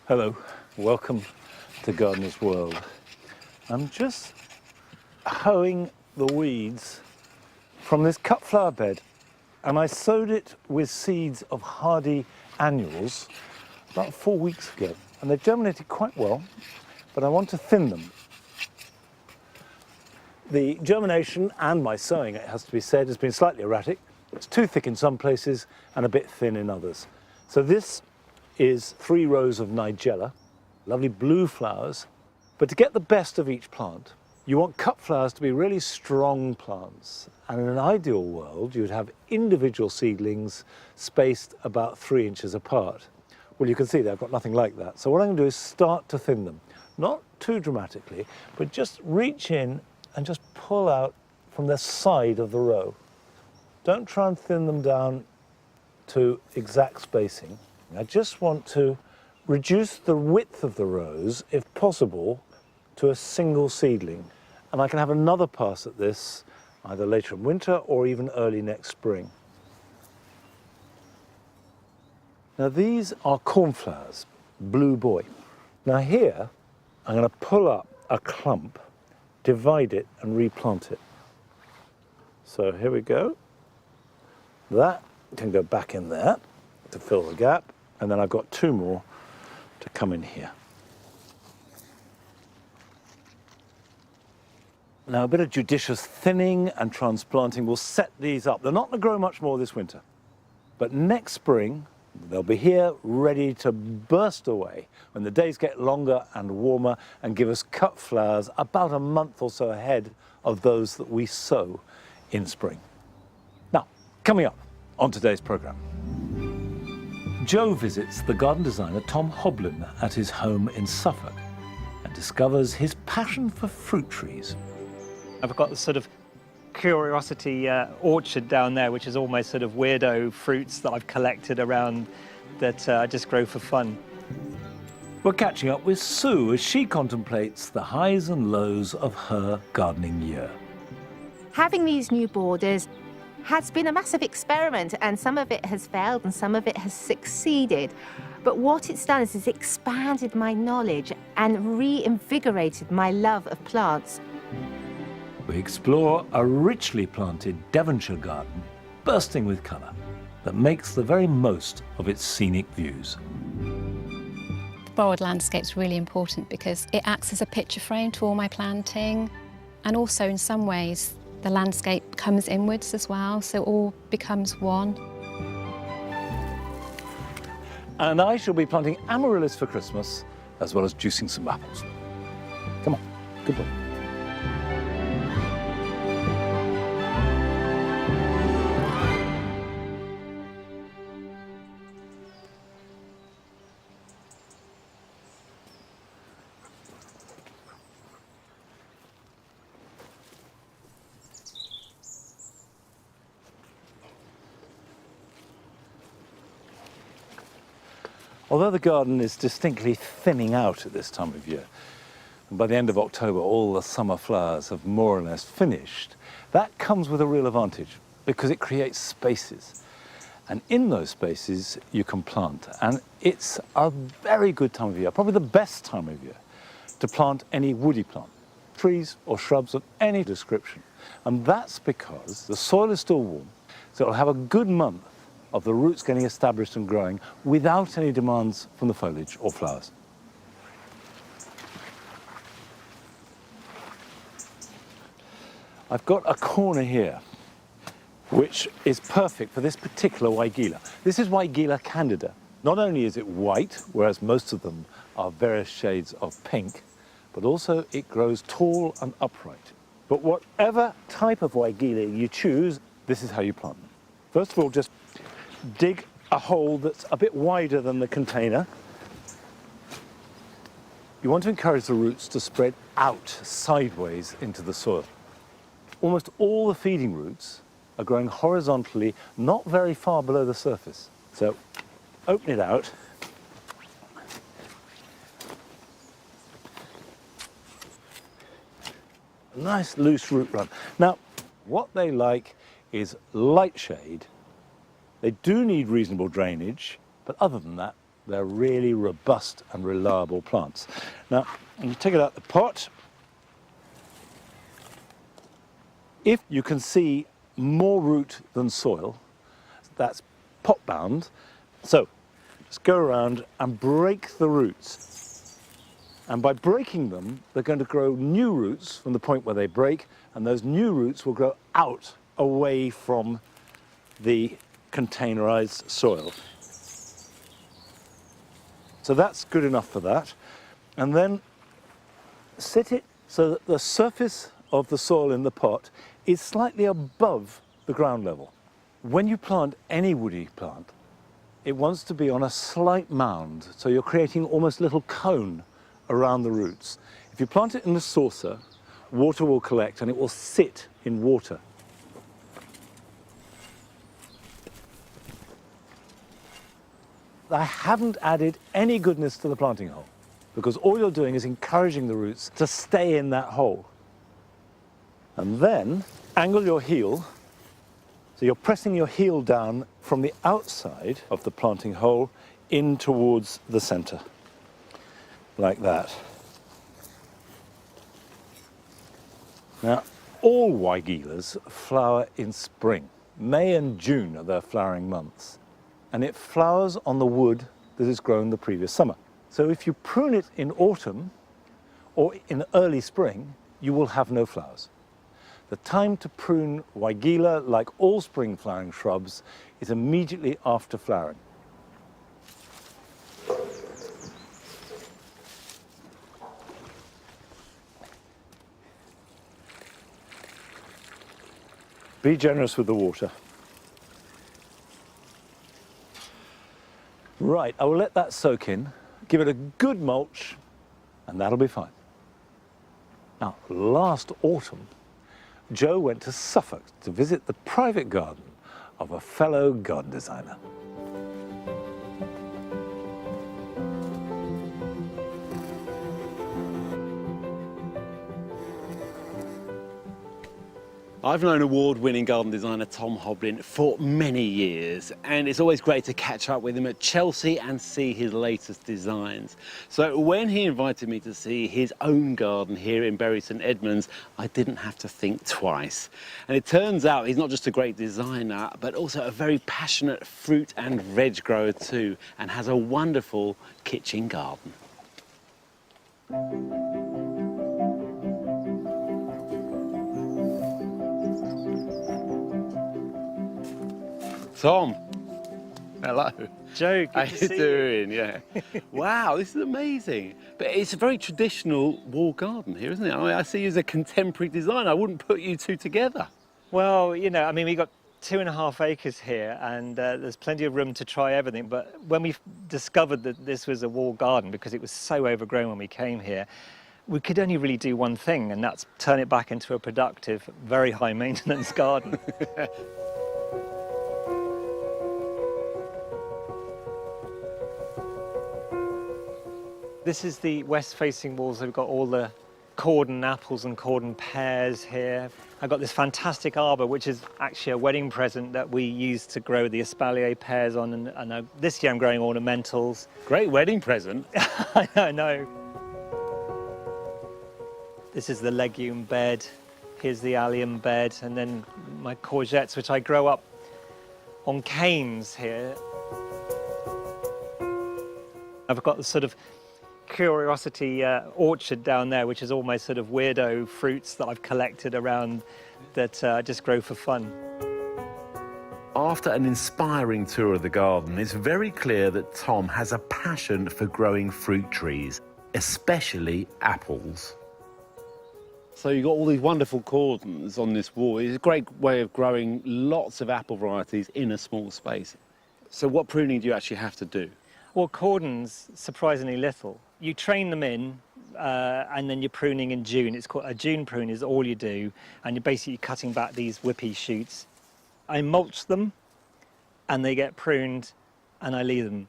Hello, welcome to Gardener's World. I'm just hoeing the weeds from this cut flower bed, and I sowed it with seeds of hardy annuals about 4 weeks ago, and they've germinated quite well, but I want to thin them. The germination and my sowing, it has to be said, has been slightly erratic. It's too thick in some places and a bit thin in others. So this is 3 rows of nigella, lovely blue flowers. But to get the best of each plant, you want cut flowers to be really strong plants. And in an ideal world, you'd have individual seedlings spaced about 3 inches apart. Well, you can see there, I've got nothing like that. So what I'm going to do is start to thin them. Not too dramatically, but just reach in and just pull out from the side of the row. Don't try and thin them down to exact spacing. I just want to reduce the width of the rows, if possible, to a single seedling. And I can have another pass at this either later in winter or even early next spring. Now these are cornflowers, Blue Boy. Now here, I'm going to pull up a clump, divide it and replant it. So here we go. That can go back in there to fill the gap. And then I've got 2 more to come in here. Now a bit of judicious thinning and transplanting will set these up. They're not going to grow much more this winter, but next spring they'll be here ready to burst away when the days get longer and warmer and give us cut flowers about a month or so ahead of those that we sow in spring. Now, coming up on today's programme. Joe visits the garden designer Tom Hoblin at his home in Suffolk and discovers his passion for fruit trees. I've got this sort of curiosity orchard down there, which is almost sort of weirdo fruits that I've collected around that I just grow for fun. We're catching up with Sue as she contemplates the highs and lows of her gardening year. Having these new borders has been a massive experiment, and some of it has failed and some of it has succeeded. But what it's done is it's expanded my knowledge and reinvigorated my love of plants. We explore a richly planted Devonshire garden, bursting with colour, that makes the very most of its scenic views. The borrowed landscape's really important because it acts as a picture frame to all my planting, and also in some ways the landscape comes inwards as well, so it all becomes one. And I shall be planting amaryllis for Christmas, as well as juicing some apples. Come on, good boy. Although the garden is distinctly thinning out at this time of year, and by the end of October all the summer flowers have more or less finished, that comes with a real advantage because it creates spaces. And in those spaces you can plant. And it's a very good time of year, probably the best time of year, to plant any woody plant, trees or shrubs of any description. And that's because the soil is still warm, so it'll have a good month of the roots getting established and growing without any demands from the foliage or flowers. I've got a corner here which is perfect for this particular Weigela. This is Weigela candida. Not only is it white, whereas most of them are various shades of pink, but also it grows tall and upright. But whatever type of Weigela you choose, this is how you plant them. First of all, just dig a hole that's a bit wider than the container. You want to encourage the roots to spread out sideways into the soil. Almost all the feeding roots are growing horizontally, not very far below the surface. So open it out. A nice loose root run. Now, what they like is light shade. They do need reasonable drainage, but other than that, They're really robust and reliable plants. Now, when you take it out the pot, if you can see more root than soil, that's pot bound. So just go around and break the roots. And by breaking them, they're going to grow new roots from the point where they break, and those new roots will grow out away from the containerized soil. So that's good enough for that. And then set it so that the surface of the soil in the pot is slightly above the ground level. When you plant any woody plant, it wants to be on a slight mound, so you're creating almost a little cone around the roots. If you plant it in a saucer, water will collect and it will sit in water. I haven't added any goodness to the planting hole, because all you're doing is encouraging the roots to stay in that hole. And then angle your heel, so you're pressing your heel down from the outside of the planting hole in towards the center, like that. Now, all weigelas flower in spring. May and June are their flowering months, and it flowers on the wood that is grown the previous summer. So if you prune it in autumn or in early spring, you will have no flowers. The time to prune weigela, like all spring flowering shrubs, is immediately after flowering. Be generous with the water. Right, I will let that soak in, give it a good mulch, and that'll be fine. Now, last autumn, Joe went to Suffolk to visit the private garden of a fellow garden designer. I've known award-winning garden designer Tom Hoblin for many years, and it's always great to catch up with him at Chelsea and see his latest designs. So when he invited me to see his own garden here in Bury St Edmunds, I didn't have to think twice. And it turns out he's not just a great designer, but also a very passionate fruit and veg grower too, and has a wonderful kitchen garden. Tom. Hello. Joe, good How to you see doing? Yeah. Wow, this is amazing. But it's a very traditional wall garden here, isn't it? I see you as a contemporary designer. I wouldn't put you two together. Well, you know, I mean, we've got 2.5 acres here, and there's plenty of room to try everything. But when we discovered that this was a wall garden, because it was so overgrown when we came here, we could only really do one thing, and that's turn it back into a productive, very high maintenance garden. This is the west-facing walls. We've got all the cordon apples and cordon pears here. I've got this fantastic arbour, which is actually a wedding present that we used to grow the espalier pears on, and this year I'm growing ornamentals. Great wedding present. I know. This is the legume bed. Here's the allium bed, and then my courgettes, which I grow up on canes here. I've got the sort of curiosity orchard down there, which is all my sort of weirdo fruits that I've collected around that I just grow for fun. After an inspiring tour of the garden, it's very clear that Tom has a passion for growing fruit trees, especially apples. So you've got all these wonderful cordons on this wall. It's a great way of growing lots of apple varieties in a small space. So what pruning do you actually have to do? Well, cordons, surprisingly little. You train them in, and then you're pruning in June. It's called a June prune is all you do, and you're basically cutting back these whippy shoots. I mulch them, and they get pruned, and I leave them.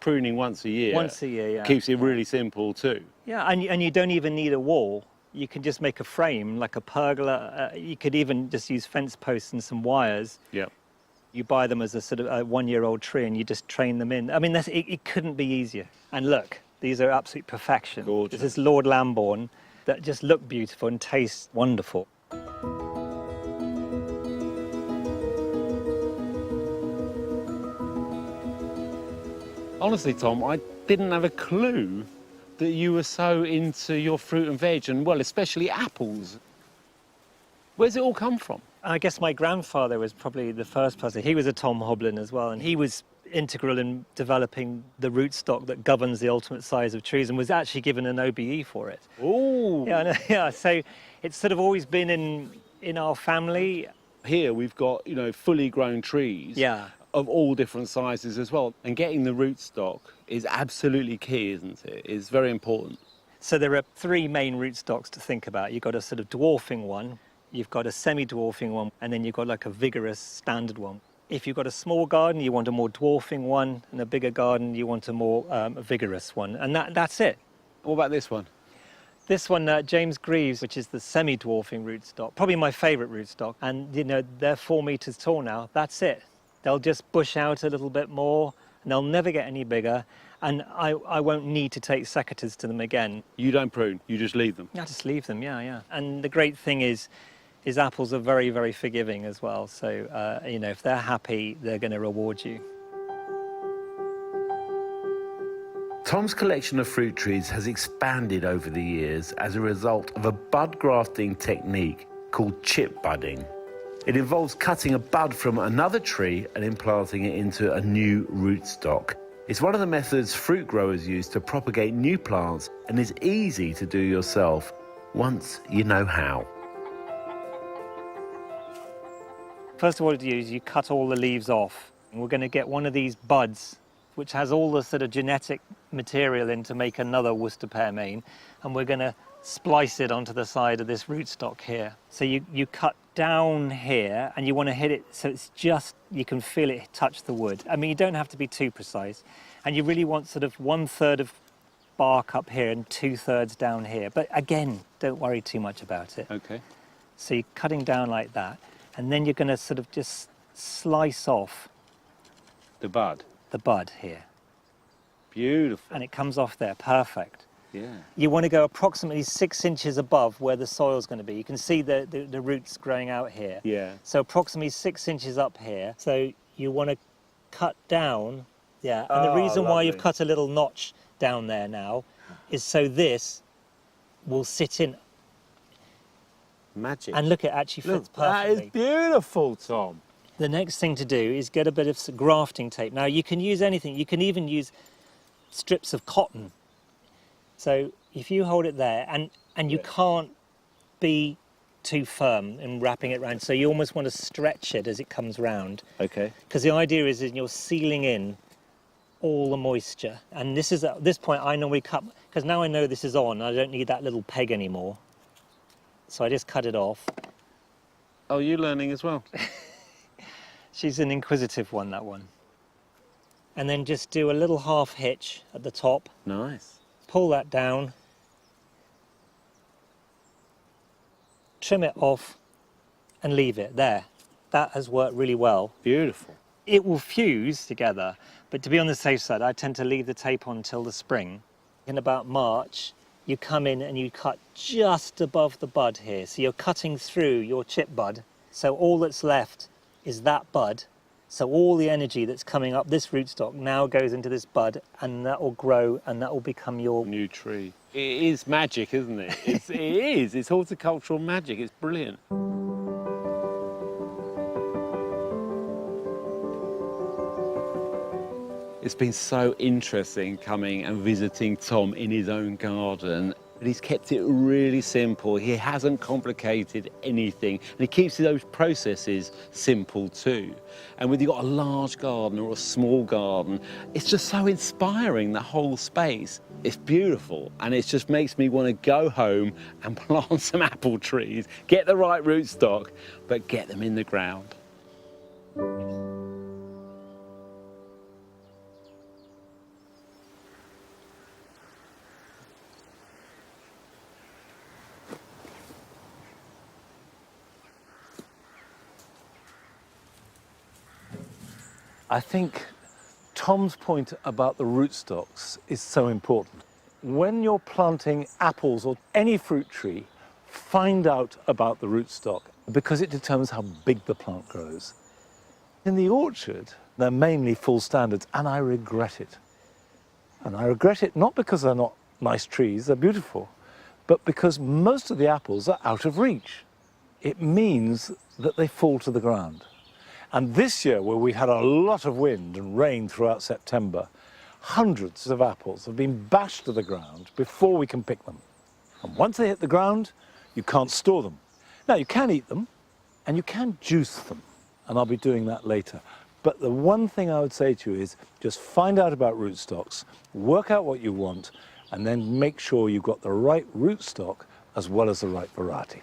Pruning once a year? Once a year, yeah. Keeps it really simple too. Yeah, and you don't even need a wall. You can just make a frame, like a pergola. You could even just use fence posts and some wires. Yeah. You buy them as a sort of a one-year-old tree and you just train them in. I mean, it couldn't be easier. And look, these are absolute perfection. Gorgeous. This is Lord Lambourne that just look beautiful and taste wonderful. Honestly, Tom, I didn't have a clue that you were so into your fruit and veg, and, well, especially apples. Where's it all come from? I guess my grandfather was probably the first person. He was a Tom Hoblin as well, and he was integral in developing the rootstock that governs the ultimate size of trees and was actually given an OBE for it. Oh, Yeah, so it's sort of always been in our family. here we've got, you know, fully grown trees. Yeah. Of all different sizes as well. And getting the rootstock is absolutely key, isn't it? It's very important. So there are three main rootstocks to think about. You've got a sort of dwarfing one, you've got a semi-dwarfing one, and then you've got like a vigorous standard one. If you've got a small garden, you want a more dwarfing one, and a bigger garden, you want a more vigorous one. And that's it. What about this one? This one, James Greaves, which is the semi-dwarfing rootstock, probably my favourite rootstock. And, you know, they're 4 metres tall now. That's it. They'll just bush out a little bit more, and they'll never get any bigger. And I won't need to take secateurs to them again. You don't prune, you just leave them. I just leave them, yeah. And the great thing is apples are very, very forgiving as well. So, you know, if they're happy, they're going to reward you. Tom's collection of fruit trees has expanded over the years as a result of a bud grafting technique called chip budding. It involves cutting a bud from another tree and implanting it into a new rootstock. It's one of the methods fruit growers use to propagate new plants and is easy to do yourself once you know how. First of all, what you do is you cut all the leaves off. And we're going to get one of these buds, which has all the sort of genetic material in to make another Worcester pearmain, and we're going to splice it onto the side of this rootstock here. So you cut down here and you want to hit it so it's just, you can feel it touch the wood. I mean, you don't have to be too precise. And you really want sort of 1/3 of bark up here and 2/3 down here. But again, don't worry too much about it. Okay. So you're cutting down like that, and then you're going to sort of just slice off The bud. the bud here. Beautiful. And it comes off there, perfect. Yeah. You want to go approximately 6 inches above where the soil's going to be. You can see the roots growing out here. Yeah. So approximately 6 inches up here. So you want to cut down, yeah. And the Oh, reason why you've lovely. cut a little notch down there now is so this will sit in. Magic. And look, it actually fits Look, that perfectly. is beautiful, Tom. The next thing to do is get a bit of grafting tape. Now you can use anything. You can even use strips of cotton. So if you hold it there, and you can't be too firm in wrapping it around, so you almost want to stretch it as it comes round. Okay. Because the idea is you're sealing in all the moisture. And this is, at this point, I normally cut, because now I know this is on, I don't need that little peg anymore. So I just cut it off. Oh, you're learning as well. She's an inquisitive one, that one. And then just do a little half hitch at the top. Nice. Pull that down, trim it off, and leave it there. That has worked really well. Beautiful. It will fuse together, but to be on the safe side, I tend to leave the tape on till the spring. In about March, you come in and you cut just above the bud here. So you're cutting through your chip bud. So all that's left is that bud. So all the energy that's coming up this rootstock now goes into this bud, and that will grow and that will become your... New tree. It is magic, isn't it? It is. It's horticultural magic. It's brilliant. It's been so interesting coming and visiting Tom in his own garden. But he's kept it really simple. He hasn't complicated anything. And he keeps those processes simple too. And whether you've got a large garden or a small garden, it's just so inspiring, the whole space. It's beautiful. And it just makes me want to go home and plant some apple trees, get the right rootstock, but get them in the ground. I think Tom's point about the rootstocks is so important. When you're planting apples or any fruit tree, find out about the rootstock because it determines how big the plant grows. In the orchard, they're mainly full standards, and I regret it. And I regret it not because they're not nice trees, they're beautiful, but because most of the apples are out of reach. It means that they fall to the ground. And this year, where we had a lot of wind and rain throughout September, hundreds of apples have been bashed to the ground before we can pick them. And once they hit the ground, you can't store them. Now, you can eat them, and you can juice them, and I'll be doing that later. But the one thing I would say to you is just find out about rootstocks, work out what you want, and then make sure you've got the right rootstock as well as the right variety.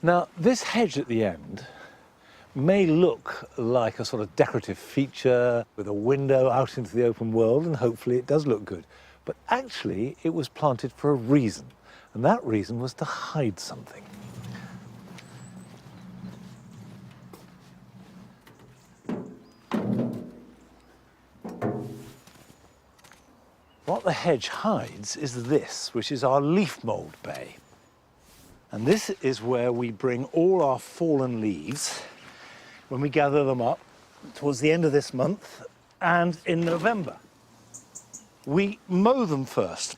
Now, this hedge at the end may look like a sort of decorative feature with a window out into the open world, and hopefully it does look good. But actually, it was planted for a reason, and that reason was to hide something. What the hedge hides is this, which is our leafmould bay. And this is where we bring all our fallen leaves when we gather them up towards the end of this month and in November. We mow them first,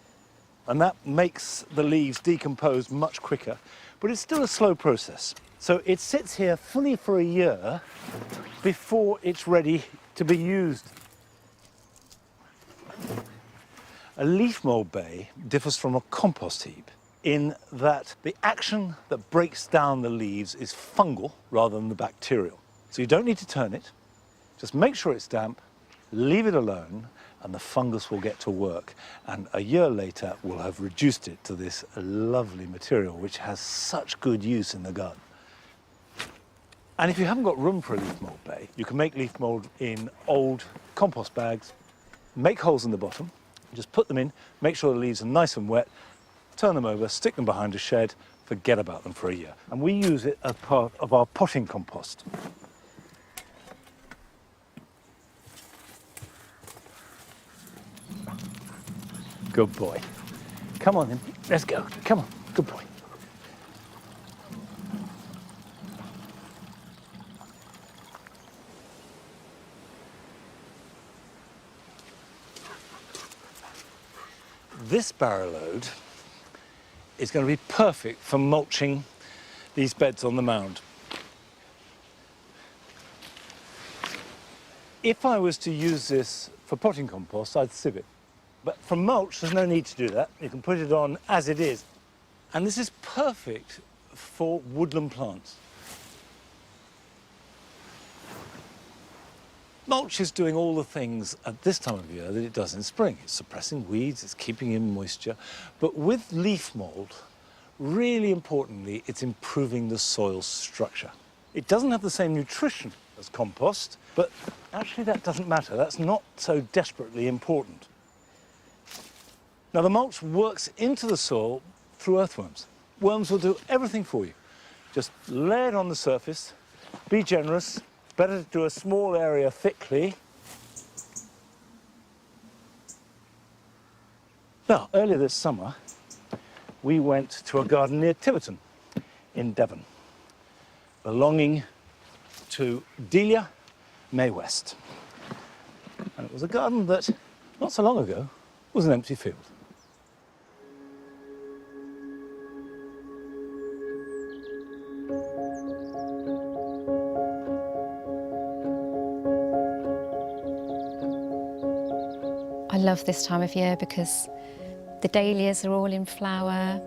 and that makes the leaves decompose much quicker, but it's still a slow process. So it sits here fully for a year before it's ready to be used. A leaf mould bay differs from a compost heap in that the action that breaks down the leaves is fungal rather than the bacterial. So you don't need to turn it, just make sure it's damp, leave it alone, and the fungus will get to work. And a year later, we'll have reduced it to this lovely material, which has such good use in the garden. And if you haven't got room for a leaf mould bay, you can make leaf mould in old compost bags, make holes in the bottom, just put them in, make sure the leaves are nice and wet, turn them over, stick them behind a shed, forget about them for a year. And we use it as part of our potting compost. Good boy. Come on then, let's go. Come on, good boy. This barrow load is going to be perfect for mulching these beds on the mound. If I was to use this for potting compost, I'd sieve it. But for mulch, there's no need to do that. You can put it on as it is. And this is perfect for woodland plants. Mulch is doing all the things at this time of year that it does in spring. It's suppressing weeds, it's keeping in moisture. But with leaf mould, really importantly, it's improving the soil structure. It doesn't have the same nutrition as compost, but actually that doesn't matter. That's not so desperately important. Now, the mulch works into the soil through earthworms. Worms will do everything for you. Just lay it on the surface, be generous. Better to do a small area thickly. Now, earlier this summer, we went to a garden near Tiverton in Devon, belonging to Delia May West. And it was a garden that, not so long ago, was an empty field. I love this time of year because the dahlias are all in flower.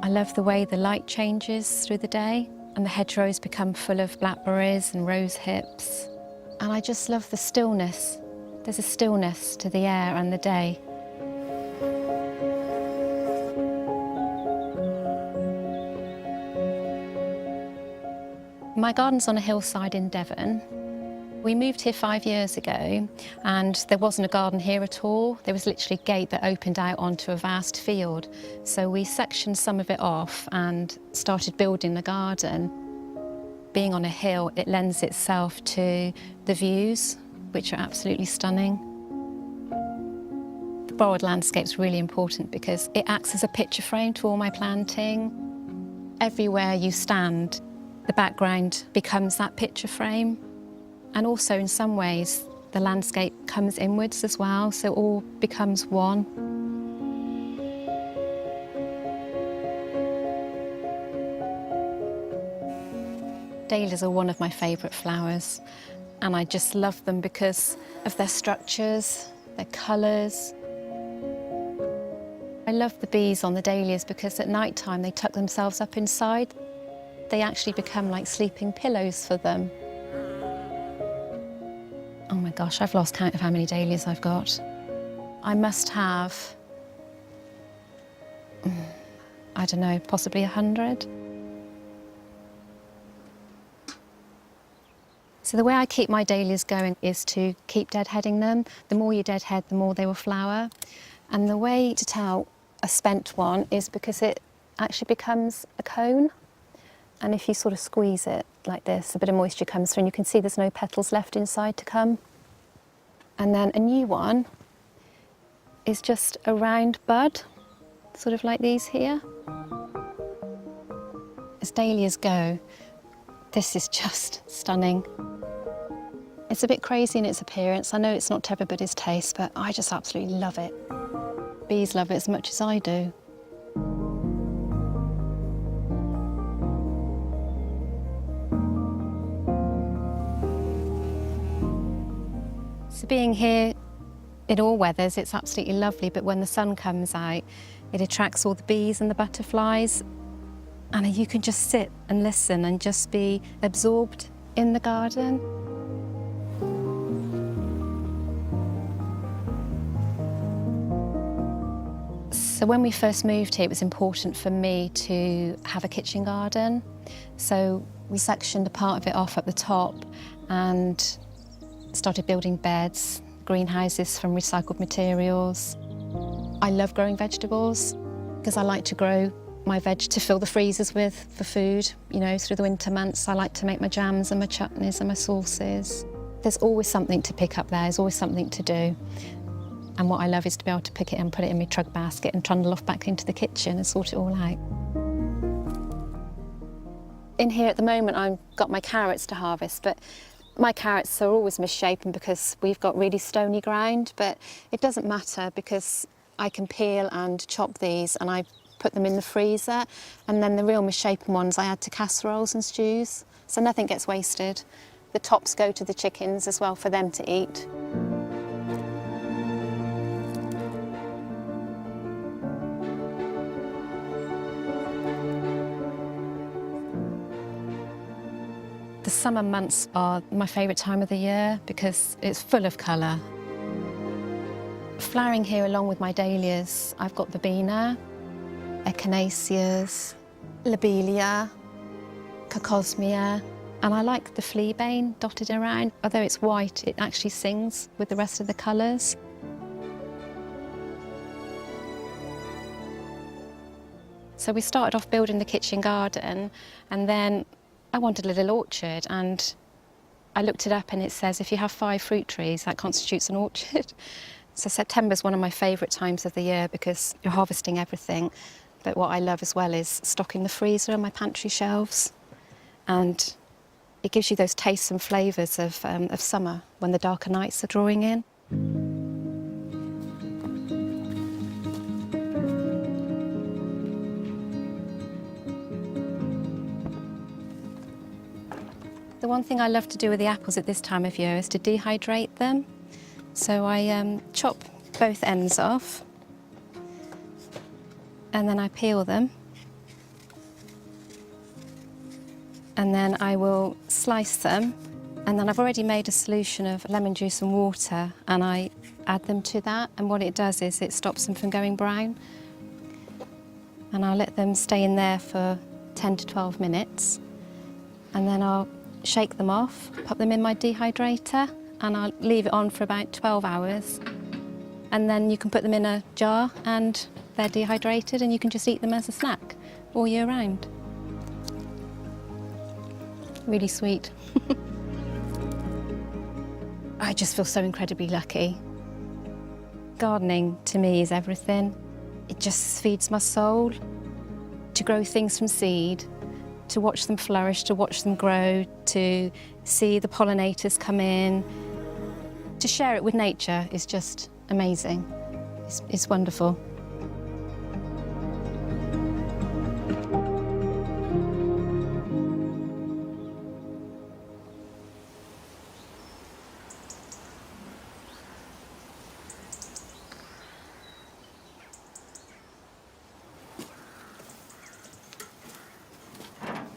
I love the way the light changes through the day and the hedgerows become full of blackberries and rose hips. And I just love the stillness. There's a stillness to the air and the day. My garden's on a hillside in Devon. We moved here 5 years ago and there wasn't a garden here at all. There was literally a gate that opened out onto a vast field. So we sectioned some of it off and started building the garden. Being on a hill, it lends itself to the views, which are absolutely stunning. The borrowed landscape's really important because it acts as a picture frame to all my planting. Everywhere you stand, the background becomes that picture frame. And also, in some ways, the landscape comes inwards as well, so it all becomes one. Dahlias are one of my favourite flowers, and I just love them because of their structures, their colours. I love the bees on the dahlias because at night time they tuck themselves up inside. They actually become like sleeping pillows for them. Oh my gosh, I've lost count of how many dahlias I've got. I must have, I don't know, possibly 100. So the way I keep my dahlias going is to keep deadheading them. The more you deadhead, the more they will flower. And the way to tell a spent one is because it actually becomes a cone. And if you sort of squeeze it like this, a bit of moisture comes through and you can see there's no petals left inside to come. And then a new one is just a round bud, sort of like these here. As dahlias go, this is just stunning. It's a bit crazy in its appearance. I know it's not to everybody's taste, but I just absolutely love it. Bees love it as much as I do. So being here in all weathers, it's absolutely lovely, but when the sun comes out, it attracts all the bees and the butterflies, and you can just sit and listen and just be absorbed in the garden. So when we first moved here, it was important for me to have a kitchen garden. So we sectioned a part of it off at the top and started building beds, greenhouses from recycled materials. I love growing vegetables because I like to grow my veg to fill the freezers with for food, you know, through the winter months. I like to make my jams and my chutneys and my sauces. There's always something to pick up there, there's always something to do. And what I love is to be able to pick it and put it in my trug basket and trundle off back into the kitchen and sort it all out. In here at the moment, I've got my carrots to harvest, but my carrots are always misshapen because we've got really stony ground, but it doesn't matter because I can peel and chop these and I put them in the freezer, and then the real misshapen ones I add to casseroles and stews, so nothing gets wasted. The tops go to the chickens as well for them to eat. The summer months are my favourite time of the year because it's full of colour. Flowering here along with my dahlias, I've got verbena, echinaceas, lobelia, cocosmia, and I like the fleabane dotted around. Although it's white, it actually sings with the rest of the colours. So we started off building the kitchen garden, and then I wanted a little orchard, and I looked it up and it says if you have 5 fruit trees, that constitutes an orchard. So September's one of my favourite times of the year because you're harvesting everything. But what I love as well is stocking the freezer and my pantry shelves. And it gives you those tastes and flavours of summer when the darker nights are drawing in. The one thing I love to do with the apples at this time of year is to dehydrate them. So I chop both ends off and then I peel them. And then I will slice them, and then I've already made a solution of lemon juice and water and I add them to that, and what it does is it stops them from going brown. And I'll let them stay in there for 10 to 12 minutes, and then I'll shake them off, put them in my dehydrator, and I'll leave it on for about 12 hours. And then you can put them in a jar and they're dehydrated and you can just eat them as a snack all year round. Really sweet. I just feel so incredibly lucky. Gardening to me is everything. It just feeds my soul. To grow things from seed, to watch them flourish, to watch them grow, to see the pollinators come in, to share it with nature is just amazing. It's wonderful.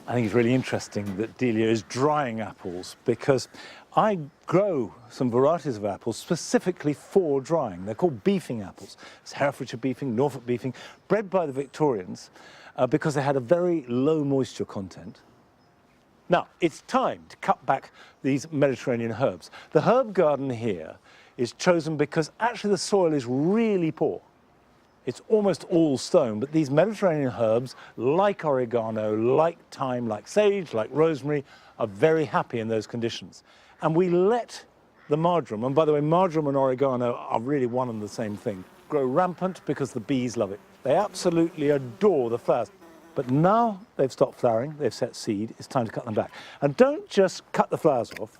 I think it's really interesting that Delia is drying apples because I grow some varieties of apples specifically for drying. They're called beefing apples. It's Herefordshire beefing, Norfolk beefing, bred by the Victorians because they had a very low moisture content. Now, it's time to cut back these Mediterranean herbs. The herb garden here is chosen because actually the soil is really poor. It's almost all stone, but these Mediterranean herbs, like oregano, like thyme, like sage, like rosemary, are very happy in those conditions. And we let the marjoram, and by the way, marjoram and oregano are really one and the same thing, grow rampant because the bees love it. They absolutely adore the flowers. But now they've stopped flowering, they've set seed, it's time to cut them back. And don't just cut the flowers off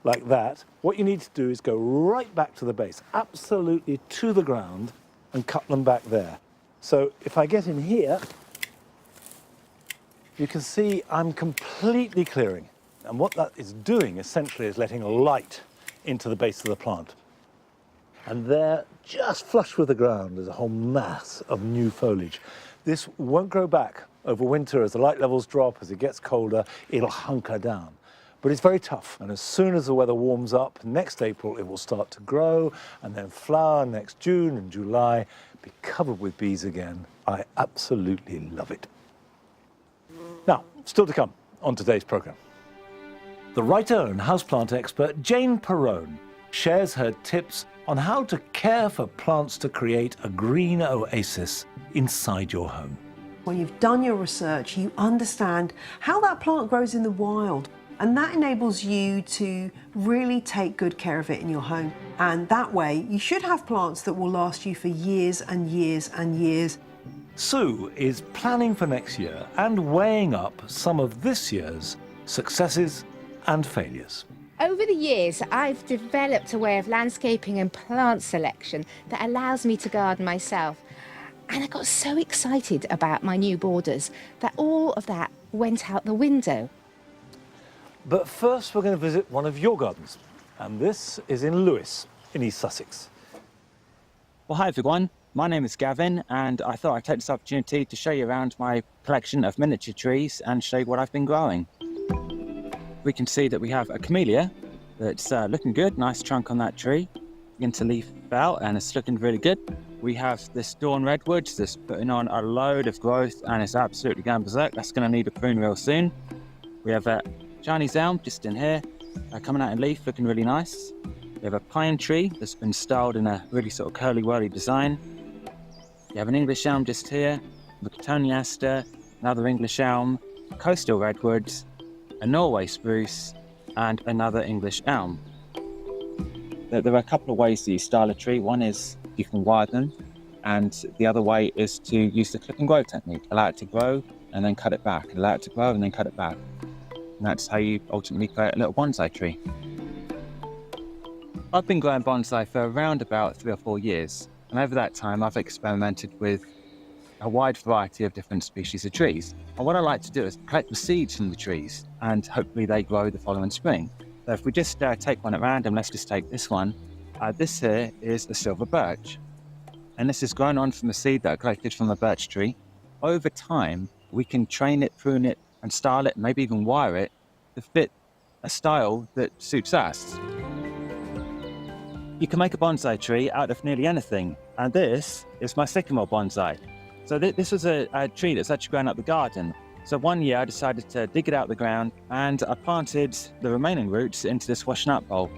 like that. What you need to do is go right back to the base, absolutely to the ground, and cut them back there. So if I get in here, you can see I'm completely clearing. And what that is doing essentially is letting light into the base of the plant. And there, just flush with the ground, is a whole mass of new foliage. This won't grow back over winter. As the light levels drop, as it gets colder, it'll hunker down. But it's very tough, and as soon as the weather warms up, next April it will start to grow, and then flower next June and July, be covered with bees again. I absolutely love it. Now, still to come on today's programme. The writer and houseplant expert Jane Perrone shares her tips on how to care for plants to create a green oasis inside your home. When you've done your research, you understand how that plant grows in the wild. And that enables you to really take good care of it in your home. And that way, you should have plants that will last you for years and years and years. Sue is planning for next year and weighing up some of this year's successes and failures. Over the years, I've developed a way of landscaping and plant selection that allows me to garden myself. And I got so excited about my new borders that all of that went out the window. But first we're going to visit one of your gardens, and this is in Lewes, in East Sussex. Well, hi everyone, my name is Gavin, and I thought I'd take this opportunity to show you around my collection of miniature trees and show you what I've been growing. We can see that we have a camellia that's looking good, nice trunk on that tree, begin to leaf out and it's looking really good. We have this dawn redwoods that's putting on a load of growth and it's absolutely going berserk. That's going to need a prune real soon. We have a Chinese elm just in here, coming out in leaf, looking really nice. We have a pine tree that's been styled in a really sort of curly-whirly design. You have an English elm just here, a cotoneaster, another English elm, coastal redwoods, a Norway spruce, and another English elm. There are a couple of ways that you style a tree. One is you can wire them, and the other way is to use the clip and grow technique. Allow it to grow and then cut it back. Allow it to grow and then cut it back. And that's how you ultimately create a little bonsai tree. I've been growing bonsai for around about 3 or 4 years, and over that time I've experimented with a wide variety of different species of trees. And what I like to do is collect the seeds from the trees, and hopefully they grow the following spring. So if we just take one at random, let's just take this one. This here is a silver birch, and this is grown on from the seed that I collected from the birch tree. Over time, we can train it, prune it, and style it, maybe even wire it to fit a style that suits us. You can make a bonsai tree out of nearly anything, and this is my sycamore bonsai. So this was a tree that's actually grown up the garden. So one year I decided to dig it out of the ground and I planted the remaining roots into this washing up bowl.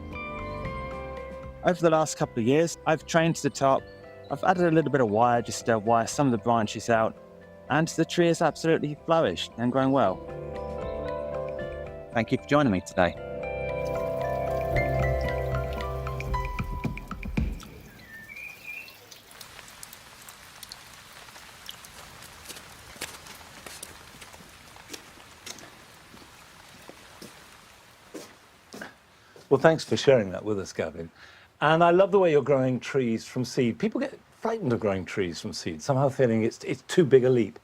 Over the last couple of years, I've trained to the top. I've added a little bit of wire just to wire some of the branches out, and the tree has absolutely flourished and grown well. Thank you for joining me today. Well, thanks for sharing that with us, Gavin. And I love the way you're growing trees from seed. People get frightened of growing trees from seed, somehow feeling it's too big a leap.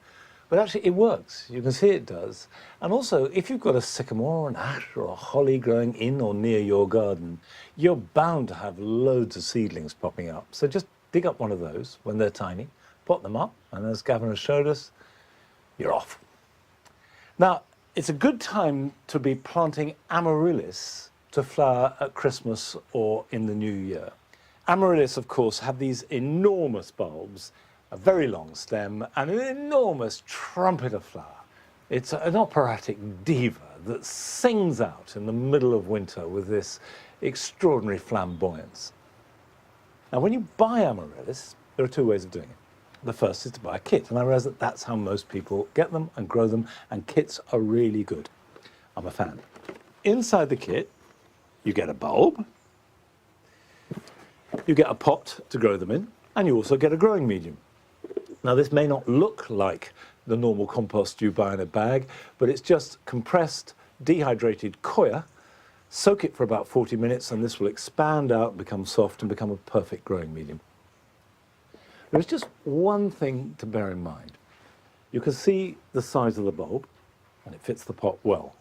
But actually, it works. You can see it does. And also, if you've got a sycamore or an ash or a holly growing in or near your garden, you're bound to have loads of seedlings popping up. So just dig up one of those when they're tiny, pot them up, and as Gavin has showed us, you're off. Now, it's a good time to be planting amaryllis to flower at Christmas or in the new year. Amaryllis, of course, have these enormous bulbs, a very long stem, and an enormous trumpet of flower. It's an operatic diva that sings out in the middle of winter with this extraordinary flamboyance. Now, when you buy amaryllis, there are two ways of doing it. The first is to buy a kit, and I realise that that's how most people get them and grow them, and kits are really good. I'm a fan. Inside the kit, you get a bulb, you get a pot to grow them in, and you also get a growing medium. Now, this may not look like the normal compost you buy in a bag, but it's just compressed, dehydrated coir. Soak it for about 40 minutes, and this will expand out, become soft, and become a perfect growing medium. There's just one thing to bear in mind. You can see the size of the bulb, and it fits the pot well.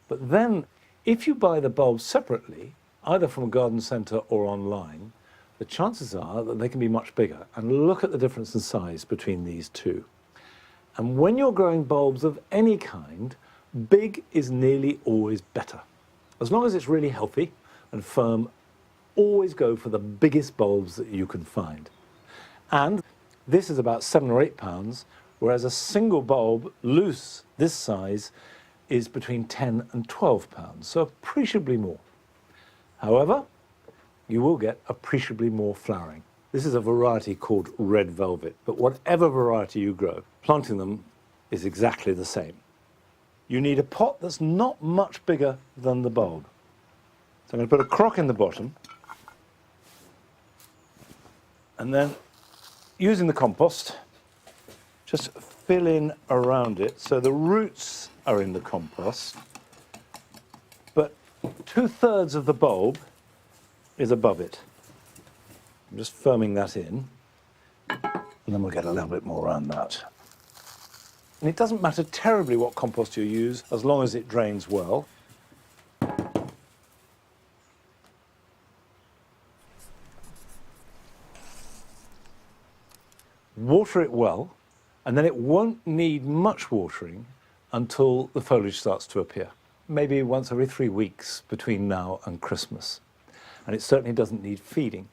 But then, if you buy the bulbs separately, either from a garden centre or online, the chances are that they can be much bigger. And look at the difference in size between these two. And when you're growing bulbs of any kind, big is nearly always better. As long as it's really healthy and firm, always go for the biggest bulbs that you can find. And this is about 7 or 8 pounds, whereas a single bulb, loose, this size, is between 10 and 12 pounds, so appreciably more. However, you will get appreciably more flowering. This is a variety called red velvet, but whatever variety you grow, planting them is exactly the same. You need a pot that's not much bigger than the bulb. So I'm going to put a crock in the bottom, and then using the compost, just fill in around it so the roots are in the compost, but 2/3 of the bulb is above it. I'm just firming that in, and then we'll get a little bit more around that. And it doesn't matter terribly what compost you use, as long as it drains well. Water it well, and then it won't need much watering until the foliage starts to appear. Maybe once every 3 weeks between now and Christmas. And it certainly doesn't need feeding.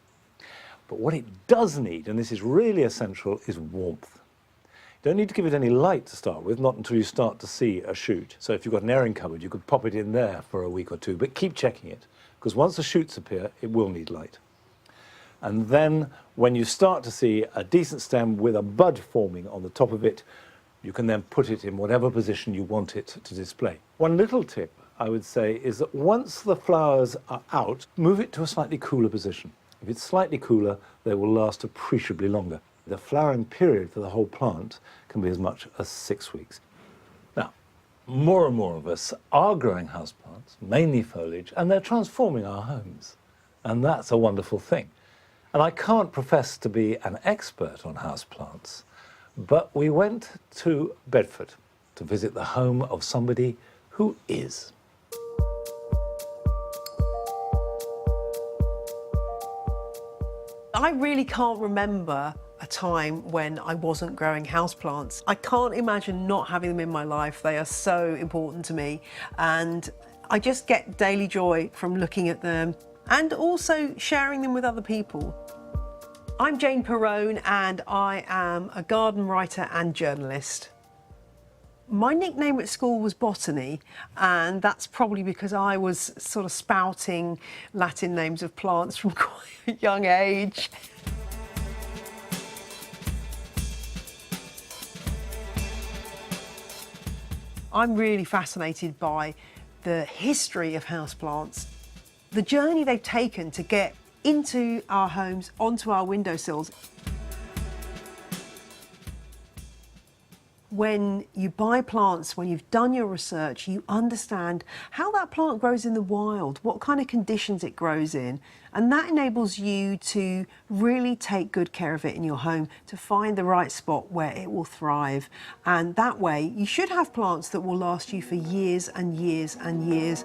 But what it does need, and this is really essential, is warmth. You don't need to give it any light to start with, not until you start to see a shoot. So if you've got an airing cupboard, you could pop it in there for a week or two, but keep checking it, because once the shoots appear, it will need light. And then when you start to see a decent stem with a bud forming on the top of it, you can then put it in whatever position you want it to display. One little tip I would say is that once the flowers are out, move it to a slightly cooler position. If it's slightly cooler, they will last appreciably longer. The flowering period for the whole plant can be as much as 6 weeks. Now, more and more of us are growing houseplants, mainly foliage, and they're transforming our homes. And that's a wonderful thing. And I can't profess to be an expert on houseplants, but we went to Bedford to visit the home of somebody who is. I really can't remember a time when I wasn't growing houseplants. I can't imagine not having them in my life. They are so important to me, and I just get daily joy from looking at them and also sharing them with other people. I'm Jane Perrone, and I am a garden writer and journalist. My nickname at school was Botany, and that's probably because I was sort of spouting Latin names of plants from quite a young age. I'm really fascinated by the history of houseplants, the journey they've taken to get into our homes, onto our windowsills. When you buy plants, when you've done your research, you understand how that plant grows in the wild, what kind of conditions it grows in, and that enables you to really take good care of it in your home, to find the right spot where it will thrive. And that way, you should have plants that will last you for years and years and years.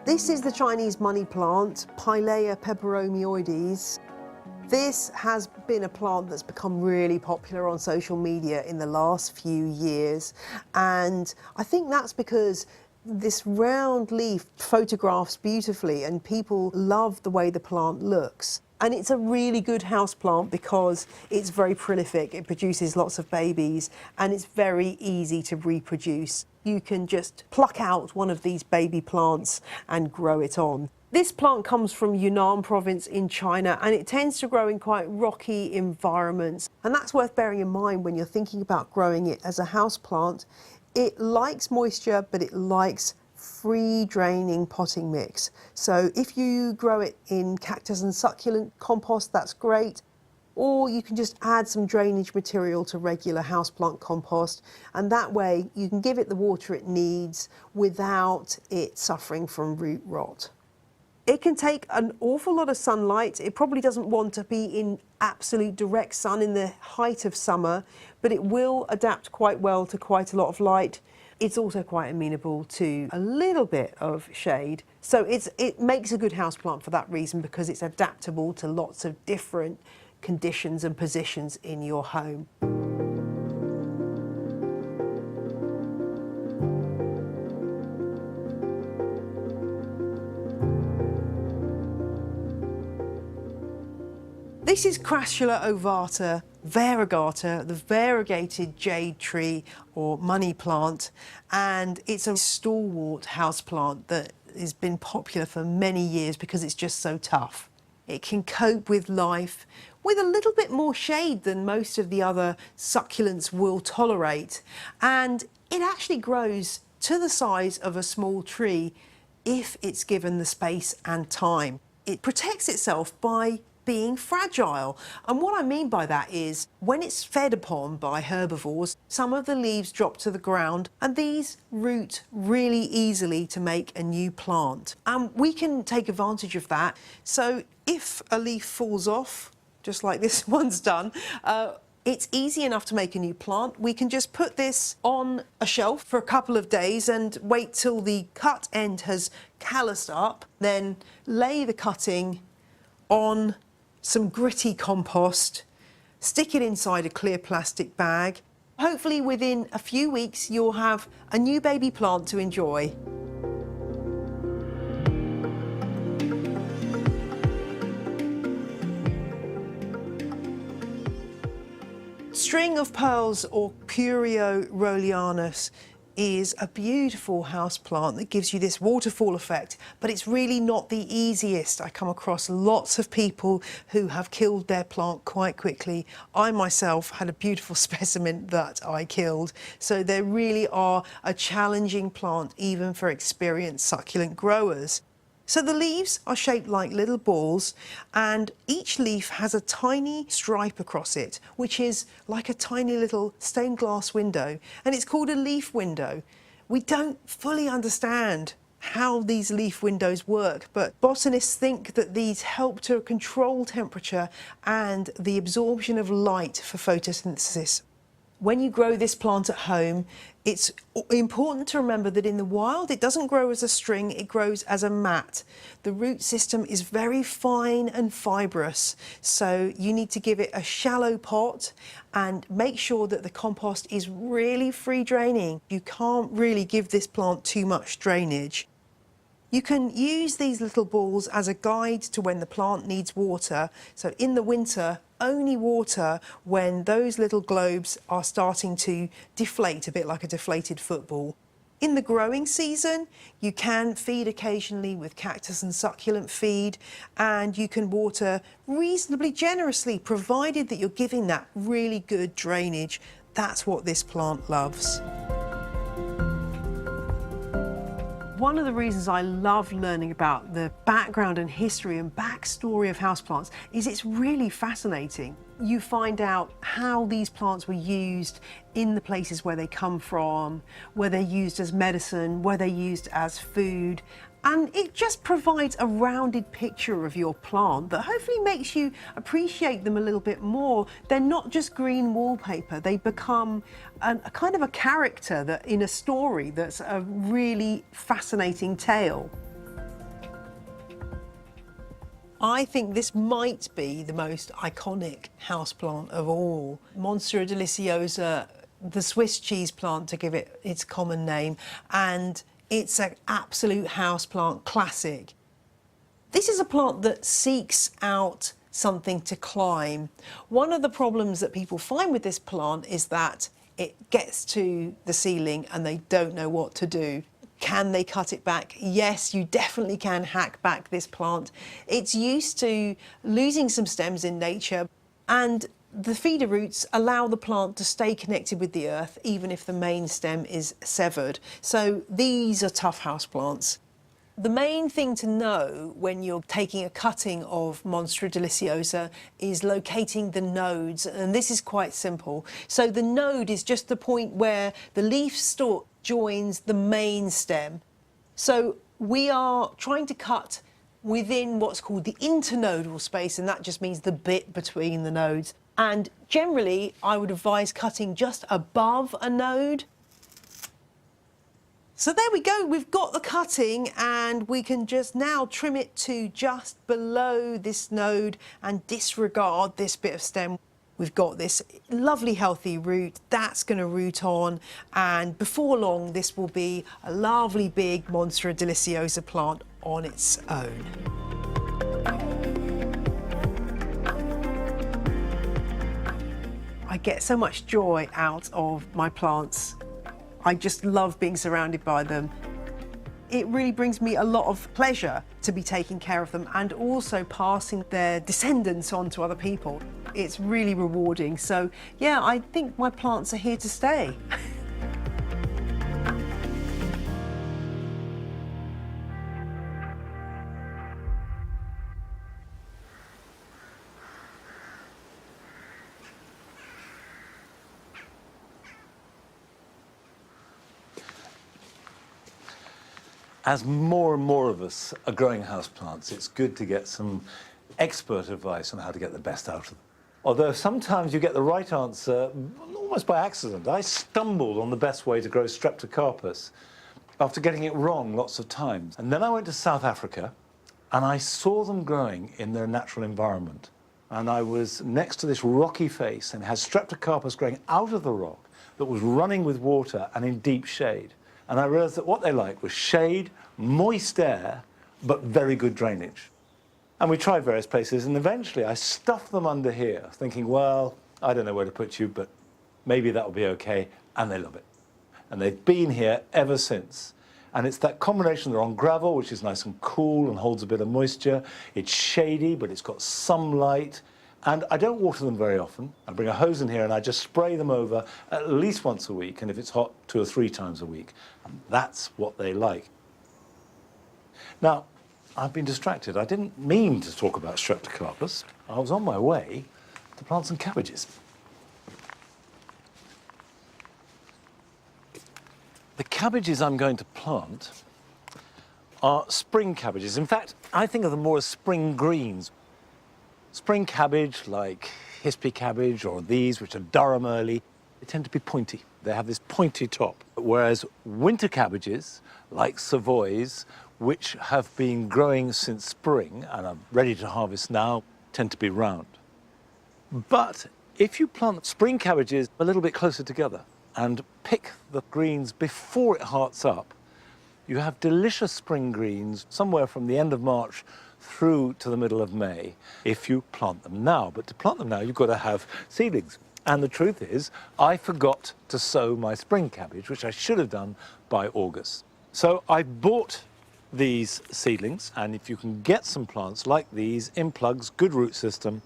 This is the Chinese money plant, Pilea peperomioides. This has been a plant that's become really popular on social media in the last few years, and I think that's because this round leaf photographs beautifully and people love the way the plant looks. And it's a really good house plant because it's very prolific, it produces lots of babies, and it's very easy to reproduce. You can just pluck out one of these baby plants and grow it on. This plant comes from Yunnan province in China, and it tends to grow in quite rocky environments. And that's worth bearing in mind when you're thinking about growing it as a house plant. It likes moisture, but it likes free draining potting mix. So if you grow it in cactus and succulent compost, that's great. Or you can just add some drainage material to regular houseplant compost, and that way you can give it the water it needs without it suffering from root rot. It can take an awful lot of sunlight. It probably doesn't want to be in absolute direct sun in the height of summer, but it will adapt quite well to quite a lot of light. It's also quite amenable to a little bit of shade. So it makes a good houseplant for that reason, because it's adaptable to lots of different conditions and positions in your home. This is Crassula ovata variegata, the variegated jade tree or money plant, and it's a stalwart houseplant that has been popular for many years because it's just so tough. It can cope with life with a little bit more shade than most of the other succulents will tolerate, and it actually grows to the size of a small tree if it's given the space and time. It protects itself by being fragile. And what I mean by that is when it's fed upon by herbivores, some of the leaves drop to the ground and these root really easily to make a new plant. And we can take advantage of that. So if a leaf falls off, just like this one's done, it's easy enough to make a new plant. We can just put this on a shelf for a couple of days and wait till the cut end has calloused up, then lay the cutting on some gritty compost, stick it inside a clear plastic bag. Hopefully within a few weeks you'll have a new baby plant to enjoy. String of pearls, or Curio rolianus, is a beautiful houseplant that gives you this waterfall effect, but it's really not the easiest. I come across lots of people who have killed their plant quite quickly. I myself had a beautiful specimen that I killed. So they really are a challenging plant even for experienced succulent growers. So the leaves are shaped like little balls, and each leaf has a tiny stripe across it, which is like a tiny little stained glass window, and it's called a leaf window. We don't fully understand how these leaf windows work, but botanists think that these help to control temperature and the absorption of light for photosynthesis. When you grow this plant at home, it's important to remember that in the wild it doesn't grow as a string, it grows as a mat. The root system is very fine and fibrous, so you need to give it a shallow pot and make sure that the compost is really free draining. You can't really give this plant too much drainage. You can use these little balls as a guide to when the plant needs water. So in the winter, only water when those little globes are starting to deflate, a bit like a deflated football. In the growing season, you can feed occasionally with cactus and succulent feed, and you can water reasonably generously, provided that you're giving that really good drainage. That's what this plant loves. One of the reasons I love learning about the background and history and backstory of houseplants is it's really fascinating. You find out how these plants were used in the places where they come from, where they're used as medicine, where they're used as food, and it just provides a rounded picture of your plant that hopefully makes you appreciate them a little bit more. They're not just green wallpaper, they become a kind of a character that in a story that's a really fascinating tale. I think this might be the most iconic houseplant of all. Monstera deliciosa, the Swiss cheese plant to give it its common name, and it's an absolute houseplant classic. This is a plant that seeks out something to climb. One of the problems that people find with this plant is that it gets to the ceiling and they don't know what to do. Can they cut it back? Yes, you definitely can hack back this plant. It's used to losing some stems in nature, and the feeder roots allow the plant to stay connected with the earth even if the main stem is severed. So these are tough houseplants. The main thing to know when you're taking a cutting of Monstera deliciosa is locating the nodes, and this is quite simple. So the node is just the point where the leaf stalk joins the main stem. So we are trying to cut within what's called the internodal space, and that just means the bit between the nodes. And generally, I would advise cutting just above a node. So there we go, we've got the cutting, and we can just now trim it to just below this node and disregard this bit of stem. We've got this lovely healthy root that's going to root on, and before long this will be a lovely big Monstera deliciosa plant on its own. I get so much joy out of my plants. I just love being surrounded by them. It really brings me a lot of pleasure to be taking care of them and also passing their descendants on to other people. It's really rewarding. So yeah, I think my plants are here to stay. As more and more of us are growing houseplants, it's good to get some expert advice on how to get the best out of them. Although sometimes you get the right answer almost by accident. I stumbled on the best way to grow Streptocarpus after getting it wrong lots of times. And then I went to South Africa and I saw them growing in their natural environment. And I was next to this rocky face and it had Streptocarpus growing out of the rock that was running with water and in deep shade. And I realized that what they liked was shade, moist air, but very good drainage. And we tried various places, and eventually I stuffed them under here, thinking, well, I don't know where to put you, but maybe that'll be okay, and they love it. And they've been here ever since. And it's that combination, they're on gravel, which is nice and cool and holds a bit of moisture. It's shady, but it's got some light. And I don't water them very often. I bring a hose in here and I just spray them over at least once a week, and if it's hot, 2 or 3 times a week. And that's what they like. Now, I've been distracted. I didn't mean to talk about Streptocarpus. I was on my way to plant some cabbages. The cabbages I'm going to plant are spring cabbages. In fact, I think of them more as spring greens. Spring cabbage, like Hispy cabbage, or these, which are Durham early, they tend to be pointy. They have this pointy top. Whereas winter cabbages, like Savoys, which have been growing since spring and are ready to harvest now, tend to be round. But if you plant spring cabbages a little bit closer together and pick the greens before it hearts up, you have delicious spring greens somewhere from the end of March through to the middle of May if you plant them now. But to plant them now, you've got to have seedlings. And the truth is, I forgot to sow my spring cabbage, which I should have done by August. So I bought these seedlings, and if you can get some plants like these in plugs, good root system,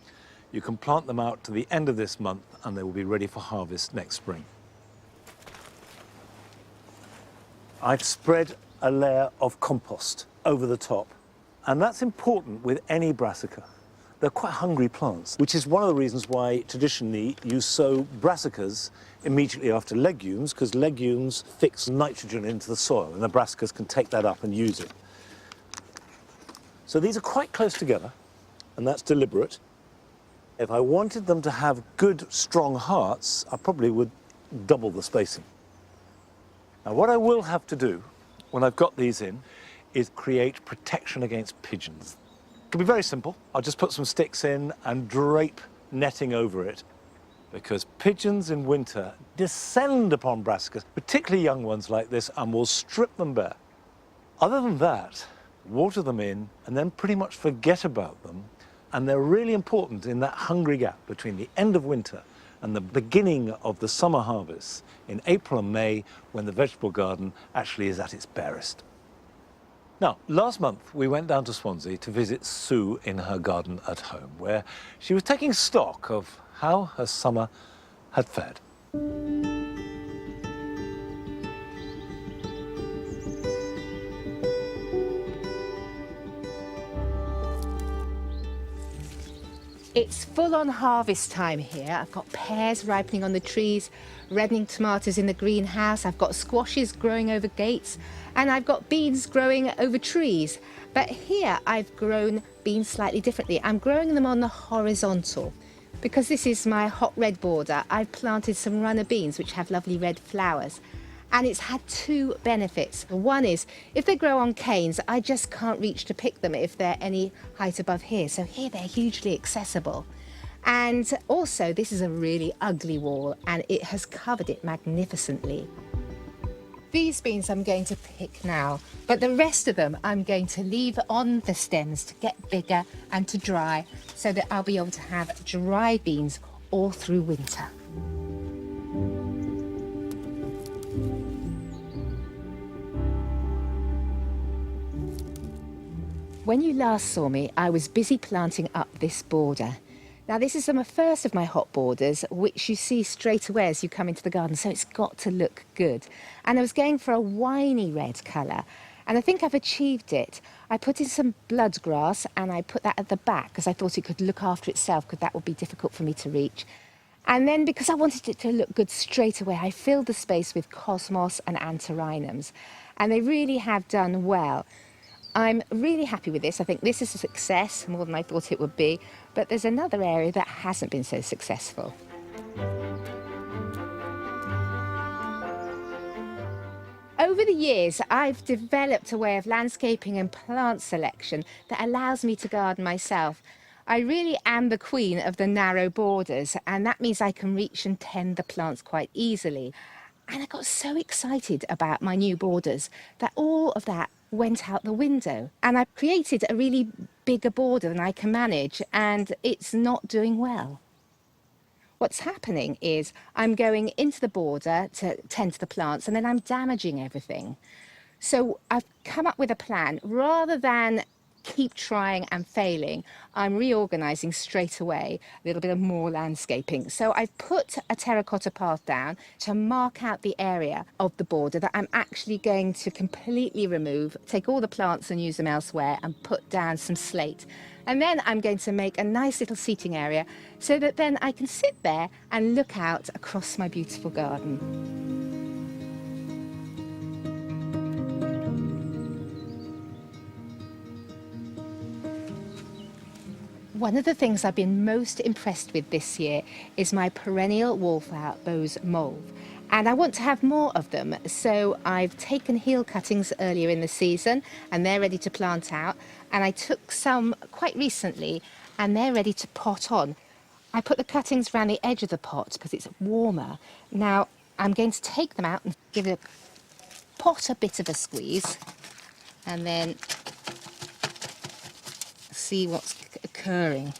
you can plant them out to the end of this month and they will be ready for harvest next spring. I've spread a layer of compost over the top, and that's important with any brassica. They're quite hungry plants, which is one of the reasons why traditionally you sow brassicas immediately after legumes, because legumes fix nitrogen into the soil and the brassicas can take that up and use it. So these are quite close together, and that's deliberate. If I wanted them to have good, strong hearts, I probably would double the spacing. Now, what I will have to do when I've got these in is create protection against pigeons. It can be very simple. I'll just put some sticks in and drape netting over it, because pigeons in winter descend upon brassicas, particularly young ones like this, and will strip them bare. Other than that, water them in and then pretty much forget about them, and they're really important in that hungry gap between the end of winter and the beginning of the summer harvest in April and May, when the vegetable garden actually is at its barest. Now, last month we went down to Swansea to visit Sue in her garden at home, where she was taking stock of how her summer had fared. It's full-on harvest time here. I've got pears ripening on the trees, reddening tomatoes in the greenhouse, I've got squashes growing over gates, and I've got beans growing over trees. But here I've grown beans slightly differently. I'm growing them on the horizontal. Because this is my hot red border, I've planted some runner beans which have lovely red flowers. And it's had two benefits. One is, if they grow on canes, I just can't reach to pick them if they're any height above here. So here they're hugely accessible. And also, this is a really ugly wall, and it has covered it magnificently. These beans I'm going to pick now, but the rest of them I'm going to leave on the stems to get bigger and to dry, so that I'll be able to have dry beans all through winter. When you last saw me, I was busy planting up this border. Now, this is the first of my hot borders, which you see straight away as you come into the garden, so it's got to look good. And I was going for a winey red colour, and I think I've achieved it. I put in some blood grass, and I put that at the back, because I thought it could look after itself, because that would be difficult for me to reach. And then, because I wanted it to look good straight away, I filled the space with cosmos and antirrhinums, and they really have done well. I'm really happy with this. I think this is a success, more than I thought it would be. But there's another area that hasn't been so successful. Over the years, I've developed a way of landscaping and plant selection that allows me to garden myself. I really am the queen of the narrow borders, and that means I can reach and tend the plants quite easily. And I got so excited about my new borders that all of that went out the window, and I've created a really bigger border than I can manage, and it's not doing well. What's happening is I'm going into the border to tend to the plants, and then I'm damaging everything. So I've come up with a plan. Rather than keep trying and failing, I'm reorganising straight away, a little bit of more landscaping. So I've put a terracotta path down to mark out the area of the border that I'm actually going to completely remove, take all the plants and use them elsewhere, and put down some slate. And then I'm going to make a nice little seating area so that then I can sit there and look out across my beautiful garden. One of the things I've been most impressed with this year is my perennial wallflower bose mauve. And I want to have more of them, so I've taken heel cuttings earlier in the season, and they're ready to plant out. And I took some quite recently, and they're ready to pot on. I put the cuttings around the edge of the pot because it's warmer. Now, I'm going to take them out and give it a pot a bit of a squeeze and then see what's occurring.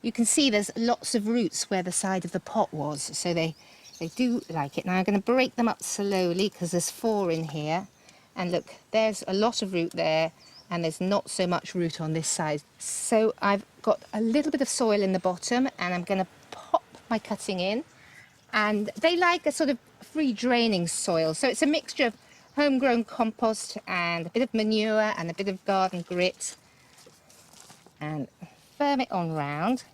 You can see there's lots of roots where the side of the pot was, so they do like it. Now I'm going to break them up slowly because there's 4 in here. And look, there's a lot of root there, and there's not so much root on this side. So I've got a little bit of soil in the bottom, and I'm going to pop my cutting in. And they like a sort of free draining soil. So it's a mixture of homegrown compost and a bit of manure and a bit of garden grit. And firm it on round.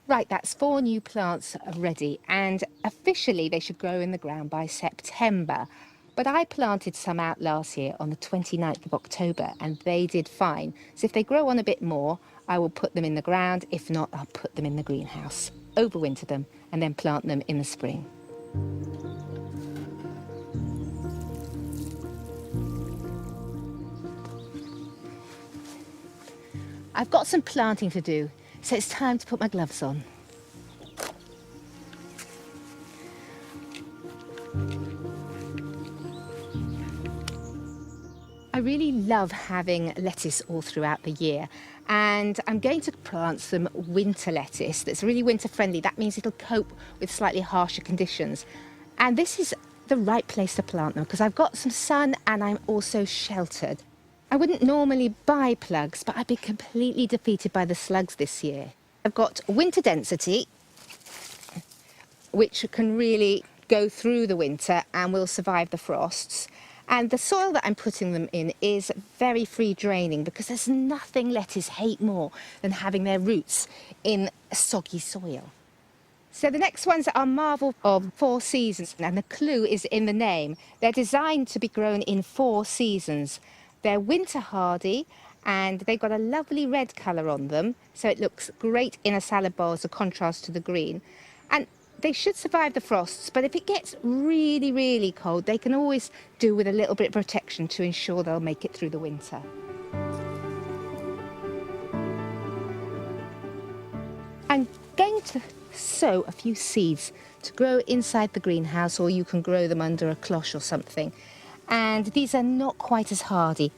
Right, that's 4 new plants ready, and officially they should grow in the ground by September. But I planted some out last year on the 29th of October, and they did fine. So if they grow on a bit more, I will put them in the ground. If not, I'll put them in the greenhouse, overwinter them, and then plant them in the spring. I've got some planting to do, so it's time to put my gloves on. I really love having lettuce all throughout the year, and I'm going to plant some winter lettuce that's really winter friendly. That means it'll cope with slightly harsher conditions. And this is the right place to plant them because I've got some sun and I'm also sheltered. I wouldn't normally buy plugs, but I've been completely defeated by the slugs this year. I've got winter density, which can really go through the winter and will survive the frosts. And the soil that I'm putting them in is very free draining because there's nothing lettuce hate more than having their roots in soggy soil. So the next ones are marvel of 4 seasons, and the clue is in the name. They're designed to be grown in 4 seasons. They're winter hardy, and they've got a lovely red colour on them, so it looks great in a salad bowl as a contrast to the green. And they should survive the frosts, but if it gets really, really cold, they can always do with a little bit of protection to ensure they'll make it through the winter. I'm going to sow a few seeds to grow inside the greenhouse, or you can grow them under a cloche or something. And these are not quite as hardy.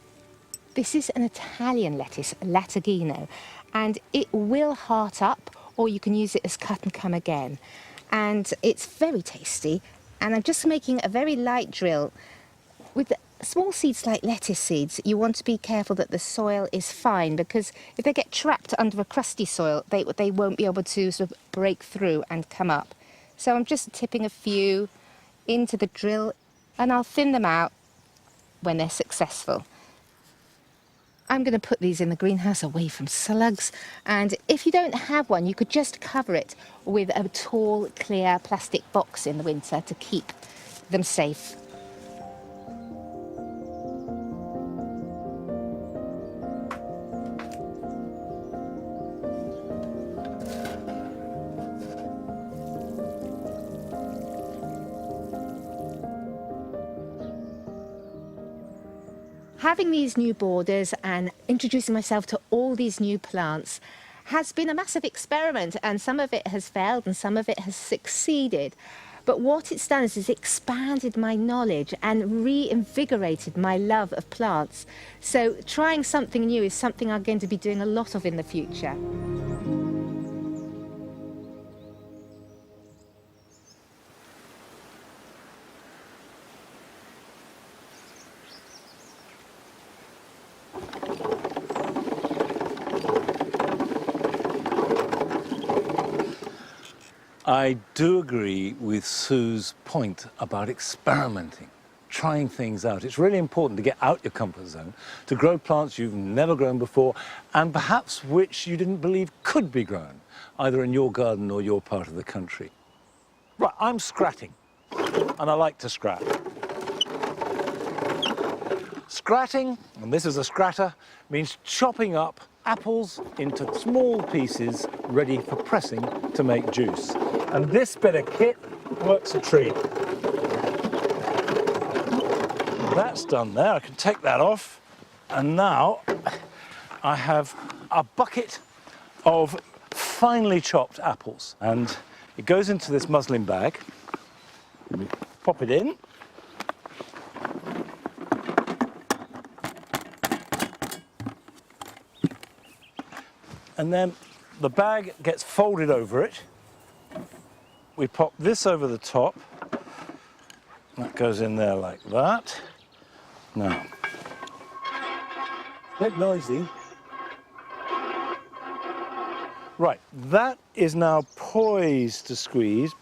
This is an Italian lettuce, Latagino, and it will heart up, or you can use it as cut and come again. And it's very tasty, and I'm just making a very light drill. With small seeds like lettuce seeds, you want to be careful that the soil is fine, because if they get trapped under a crusty soil, they won't be able to sort of break through and come up. So I'm just tipping a few into the drill, and I'll thin them out when they're successful. I'm going to put these in the greenhouse away from slugs, and if you don't have one, you could just cover it with a tall, clear plastic box in the winter to keep them safe. Having these new borders and introducing myself to all these new plants has been a massive experiment, and some of it has failed and some of it has succeeded. But what it's done is it's expanded my knowledge and reinvigorated my love of plants. So trying something new is something I'm going to be doing a lot of in the future. I do agree with Sue's point about experimenting, trying things out. It's really important to get out your comfort zone, to grow plants you've never grown before, and perhaps which you didn't believe could be grown, either in your garden or your part of the country. Right, I'm scratting, and I like to scrat. Scratting, and this is a scratter, means chopping up apples into small pieces ready for pressing to make juice. And this bit of kit works a treat. That's done there. I can take that off. And now I have a bucket of finely chopped apples. And it goes into this muslin bag. We pop it in. And then the bag gets folded over it. We pop this over the top. That goes in there like that. Now, a bit noisy. Right, that is now poised to squeeze.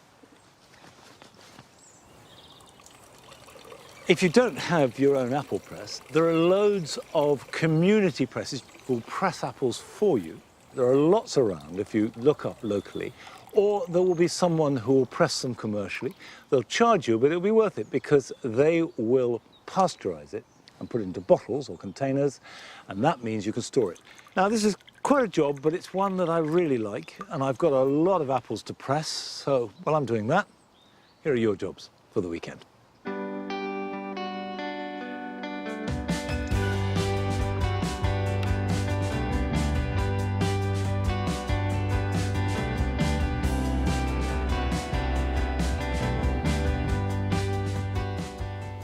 If you don't have your own apple press, there are loads of community presses who will press apples for you. There are lots around if you look up locally, or there will be someone who will press them commercially. They'll charge you, but it'll be worth it because they will pasteurize it and put it into bottles or containers, and that means you can store it. Now, this is quite a job, but it's one that I really like, and I've got a lot of apples to press, so while I'm doing that, here are your jobs for the weekend.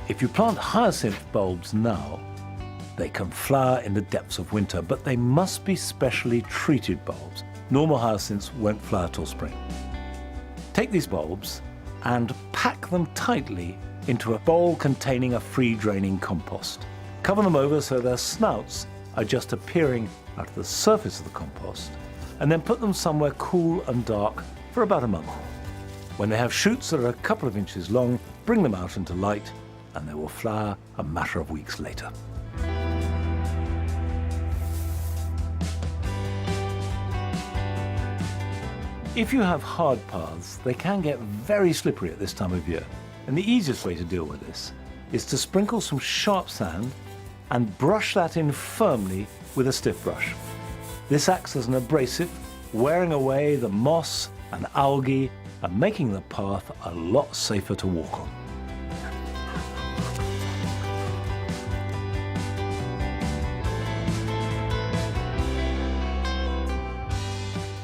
If you plant hyacinth bulbs now, they can flower in the depths of winter, but they must be specially treated bulbs. Normal hyacinths won't flower till spring. Take these bulbs and pack them tightly into a bowl containing a free-draining compost. Cover them over so their snouts are just appearing out of the surface of the compost, and then put them somewhere cool and dark for about a month. When they have shoots that are a couple of inches long, bring them out into light, and they will flower a matter of weeks later. If you have hard paths, they can get very slippery at this time of year. And the easiest way to deal with this is to sprinkle some sharp sand and brush that in firmly with a stiff brush. This acts as an abrasive, wearing away the moss and algae and making the path a lot safer to walk on.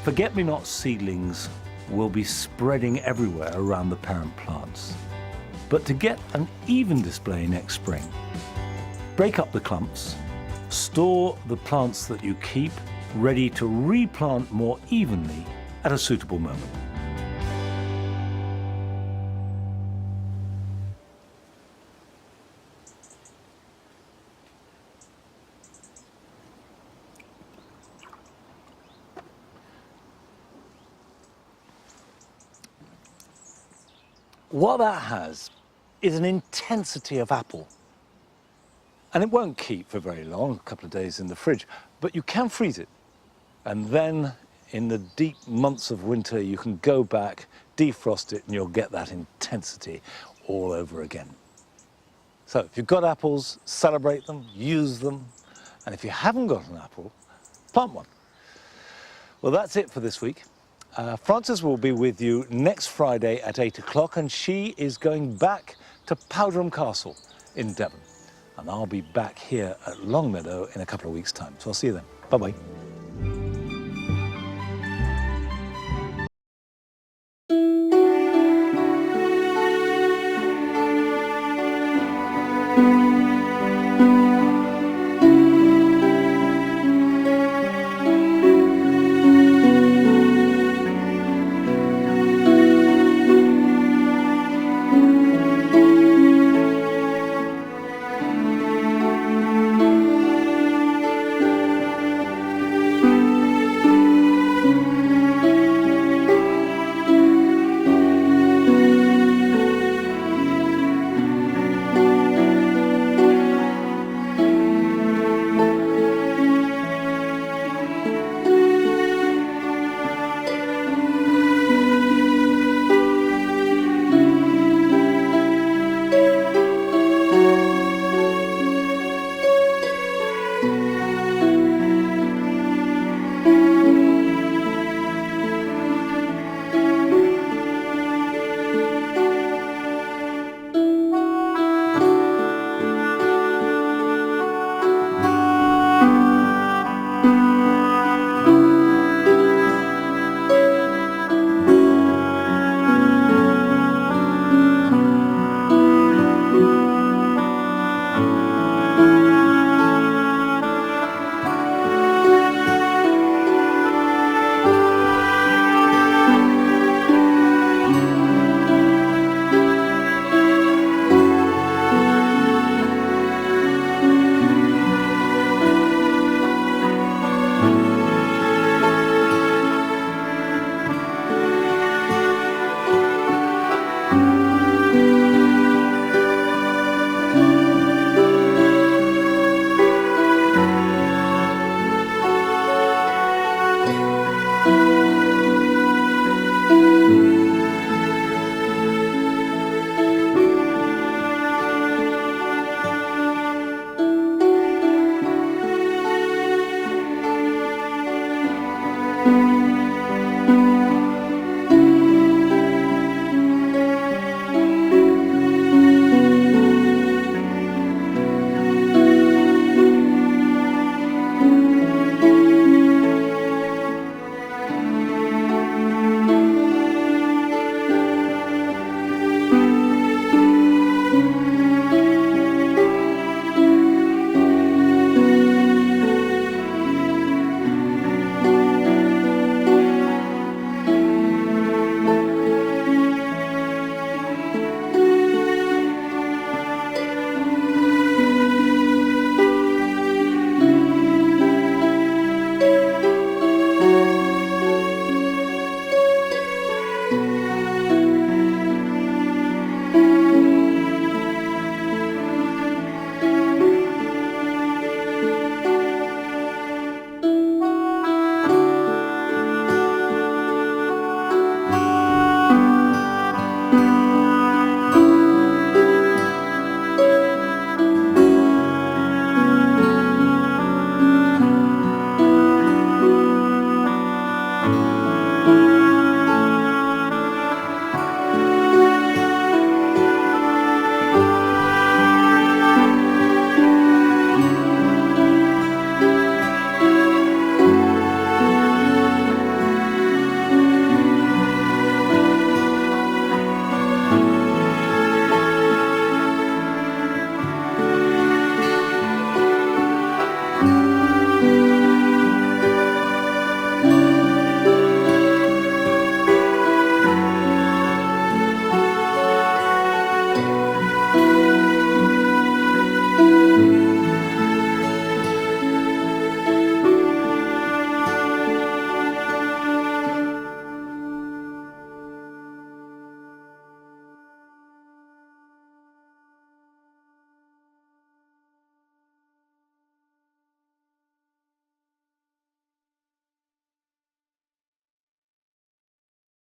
Forget-me-not seedlings will be spreading everywhere around the parent plants. But to get an even display next spring, break up the clumps, store the plants that you keep ready to replant more evenly at a suitable moment. What that has is an intensity of apple. And it won't keep for very long, a couple of days in the fridge, but you can freeze it. And then in the deep months of winter, you can go back, defrost it, and you'll get that intensity all over again. So if you've got apples, celebrate them, use them. And if you haven't got an apple, plant one. Well, that's it for this week. Frances will be with you next Friday at 8 o'clock, and she is going back to Powderham Castle in Devon. And I'll be back here at Longmeadow in a couple of weeks' time. So I'll see you then. Bye-bye.